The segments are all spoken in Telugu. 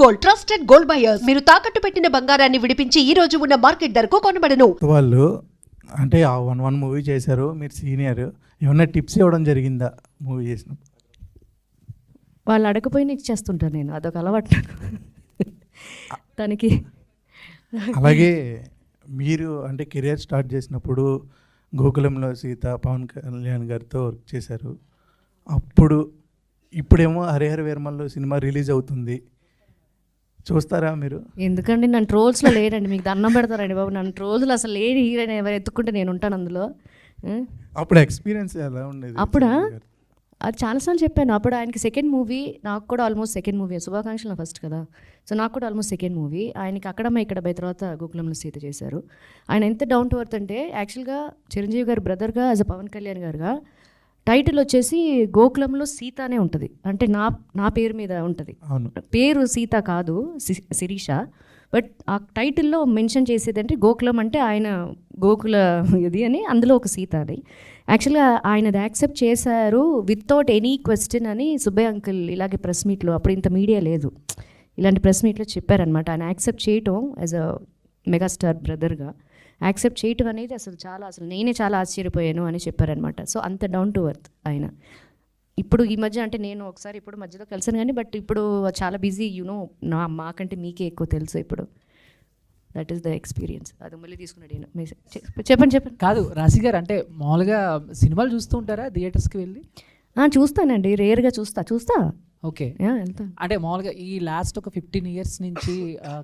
Gold, trusted gold buyers. మీరు తాకట్టు పెట్టిన బంగారాన్ని విడిపించి ఈ రోజు ఉన్న మార్కెట్ ధరకు కొనబడను. వాళ్ళు అంటే ఆ వన్ మూవీ చేశారు, మీరు సీనియర్, ఏమన్నా టిప్స్ ఇవ్వడం జరిగిందా మూవీ చేసినప్పుడు? వాళ్ళు అడగపోయినా ఇచ్చేస్తుంటాను నేను, అదొక అలవాటు తనకి. అలాగే మీరు అంటే కెరియర్ స్టార్ట్ చేసినప్పుడు గోకులంలో సీత పవన్ కళ్యాణ్ గారితో వర్క్ చేశారు. అప్పుడు ఇప్పుడేమో హరిహర వీరమల్లో సినిమా రిలీజ్ అవుతుంది, చూస్తారా మీరు? ఎందుకండి నన్ను ట్రోల్స్లో లేనండి, మీకు దండం పెడతారండి బాబు. నన్ను ట్రోల్స్లో అసలు లేని హీరోయిన్ ఎవరు ఎత్తుకుంటే నేను ఉంటాను అందులో. అప్పుడు ఎక్స్పీరియన్స్ ఎలా ఉండేది? అప్పుడా అది చాలాసార్లు చెప్పాను. అప్పుడు ఆయనకి సెకండ్ మూవీ, నాకు కూడా ఆల్మోస్ట్ సెకండ్ మూవీ. శుభాకాంక్షలు నా ఫస్ట్ కదా, సో నాకు కూడా ఆల్మోస్ట్ సెకండ్ మూవీ. ఆయనకి అక్కడమ్మ ఇక్కడ బై తర్వాత గోకులంలో సీత చేశారు. ఆయన ఎంత డౌన్ టు ఎర్త్ అంటే, యాక్చువల్గా చిరంజీవి గారి బ్రదర్గా యాజ్ అ పవన్ కళ్యాణ్ గారుగా టైటిల్ వచ్చేసి గోకులంలో సీత అనే ఉంటుంది, అంటే నా పేరు మీద ఉంటుంది. పేరు సీత కాదు, శిరీష. బట్ ఆ టైటిల్లో మెన్షన్ చేసేది అంటే గోకులం అంటే ఆయన గోకుల ఇది అని, అందులో ఒక సీత అని. యాక్చువల్గా ఆయన అది యాక్సెప్ట్ చేశారు వితౌట్ ఎనీ క్వశ్చన్ అని సుబ్బయ్య అంకుల్ ఇలాగే ప్రెస్ మీట్లో, అప్పుడు ఇంత మీడియా లేదు, ఇలాంటి ప్రెస్ మీట్లో చెప్పారనమాట. ఆయన యాక్సెప్ట్ చేయటం యాజ్ అ మెగాస్టార్ బ్రదర్గా యాక్సెప్ట్ చేయటం అనేది అసలు నేనే చాలా ఆశ్చర్యపోయాను అని చెప్పారనమాట. సో అంత డౌన్ టు ఎర్త్ ఆయన. ఇప్పుడు ఈ మధ్య అంటే నేను ఒకసారి ఇప్పుడు మధ్యలో కలిసాను కానీ, బట్ ఇప్పుడు చాలా బిజీ, యూనో, మాకంటే మీకే ఎక్కువ తెలుసు ఇప్పుడు. That is the experience. అది మళ్ళీ తీసుకున్నాడు. చెప్పండి. కాదు రాశి గారు, అంటే మామూలుగా సినిమాలు చూస్తూ ఉంటారా థియేటర్స్కి వెళ్ళి? చూస్తానండి, రేర్గా చూస్తా. ఓకే, వెళ్తాను. అంటే మామూలుగా ఈ లాస్ట్ ఒక 15 years నుంచి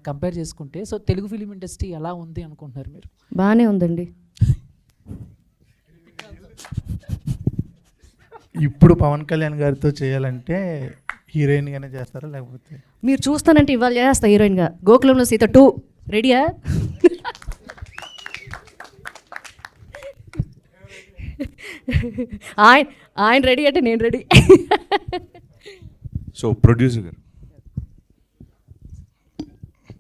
కంపేర్ చేసుకుంటే, సో తెలుగు ఫిలిం ఇండస్ట్రీ ఎలా ఉంది అనుకుంటున్నారు మీరు? బాగానే ఉందండి. ఇప్పుడు పవన్ కళ్యాణ్ గారితో చేయాలంటే హీరోయిన్గానే చేస్తారా, లేకపోతే? మీరు చూస్తానంటే ఇవాళ చేస్తా హీరోయిన్గా. గోకులంలో సీత 2 రెడీయా? ఆయన రెడీ అంటే నేను రెడీ. సో ప్రొడ్యూసర్ గారు